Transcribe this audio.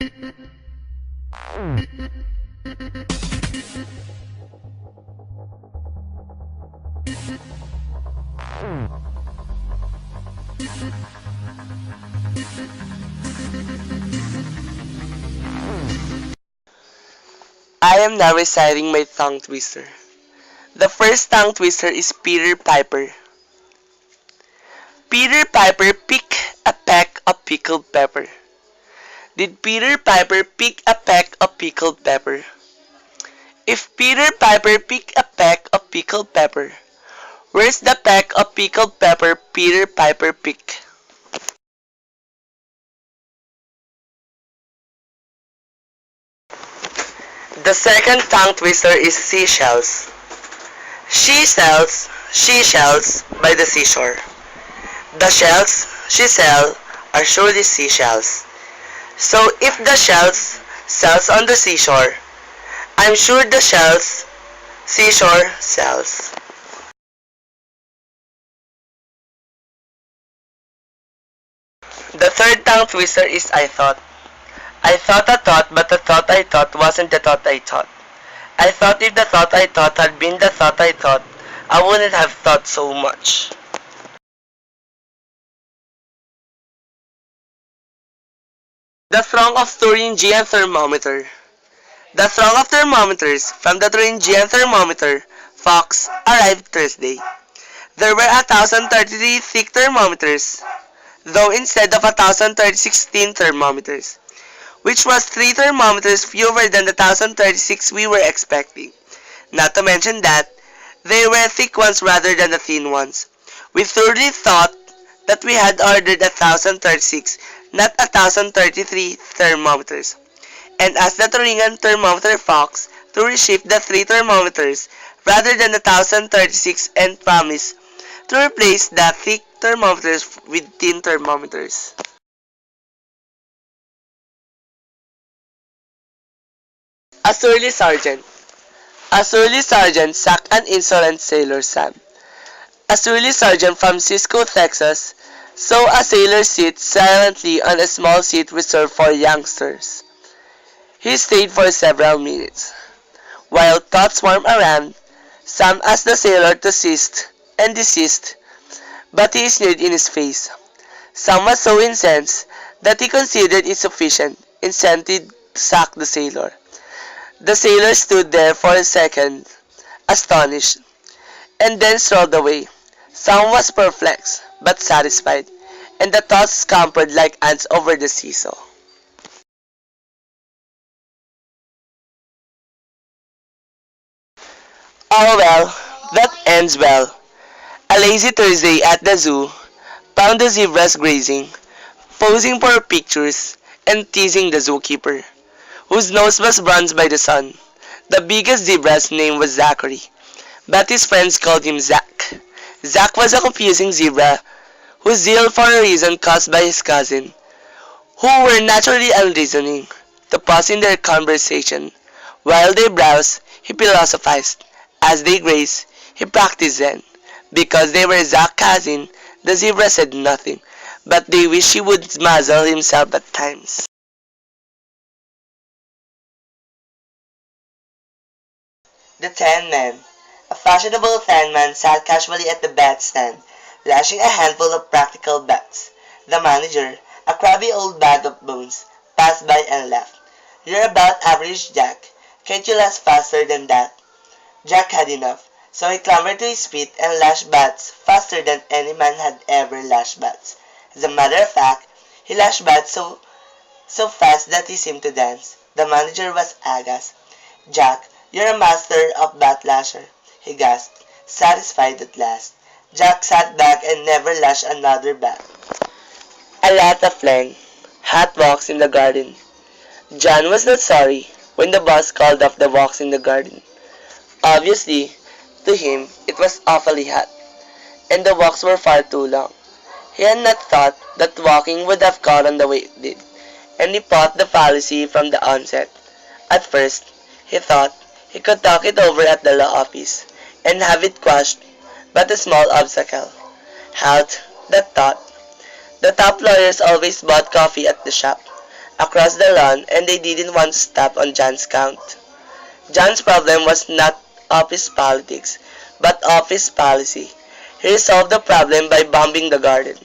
I am now reciting my tongue twister. The first tongue twister is Peter Piper. Peter Piper picked a peck of pickled pepper. Did Peter Piper pick a peck of pickled pepper? If Peter Piper picked a peck of pickled pepper, where's the peck of pickled pepper Peter Piper picked? The second tongue twister is seashells. She sells by the seashore. The shells she sells are surely seashells. So if the shells sells on the seashore, I'm sure the shells seashore sells. The third tongue twister is I thought. I thought a thought, but the thought I thought wasn't the thought I thought. I thought if the thought I thought had been the thought I thought, I wouldn't have thought so much. The throng of Thuringian thermometer. The throng of thermometers from the Thuringian thermometer, Fox, arrived Thursday. There were 1,033 thick thermometers, though instead of 1,036 thin thermometers, which was 3 thermometers fewer than the 1,036 we were expecting. Not to mention that, they were thick ones rather than the thin ones. We thoroughly thought that we had ordered 1,036, not 1,033 thermometers. And as the Thuringian thermometer Fox to reshift the 3 thermometers rather than the 1,036 and promised to replace the thick thermometers with thin thermometers. A surly sergeant. A surly sergeant sacked an insolent sailor Sam. A surly sergeant from Cisco, Texas, saw a sailor sit silently on a small seat reserved for youngsters. He stayed for several minutes. While thoughts swarmed around, Sam asked the sailor to cease and desist, but he sneered in his face. Sam was so incensed that he considered it sufficient incentive to sack the sailor. The sailor stood there for a second, astonished, and then strolled away. Sam was perplexed, but satisfied, and the thoughts scampered like ants over the seesaw. Oh well, that ends well. A lazy Thursday at the zoo found the zebras grazing, posing for pictures, and teasing the zookeeper, whose nose was bronzed by the sun. The biggest zebra's name was Zachary, but his friends called him Zach. Zach was a confusing zebra whose zeal for a reason caused by his cousin, who were naturally unreasoning, to pause in their conversation. While they browsed, he philosophized. As they grazed, he practiced Zen. Because they were Zach's cousin, the zebra said nothing, but they wished he would muzzle himself at times. The Tan Man. A fashionable tan man sat casually at the bat stand, lashing a handful of practical bats. The manager, a crabby old bag of bones, passed by and laughed. You're about average, Jack. Can't you last faster than that? Jack had enough, so he clambered to his feet and lashed bats faster than any man had ever lashed bats. As a matter of fact, he lashed bats so fast that he seemed to dance. The manager was aghast. Jack, you're a master of bat lasher, he gasped, satisfied at last. Jack sat back and never lashed another bat. A lot of flang, hot walks in the garden. John was not sorry when the boss called off the walks in the garden. Obviously, to him, it was awfully hot, and the walks were far too long. He had not thought that walking would have gone on the way it did, and he fought the fallacy from the onset. At first, he thought he could talk it over at the law office and have it quashed, but a small obstacle. Halt, that thought. The top lawyers always bought coffee at the shop. across the lawn, and they didn't want to stop on John's count. John's problem was not office politics, but office policy. He resolved the problem by bombing the garden.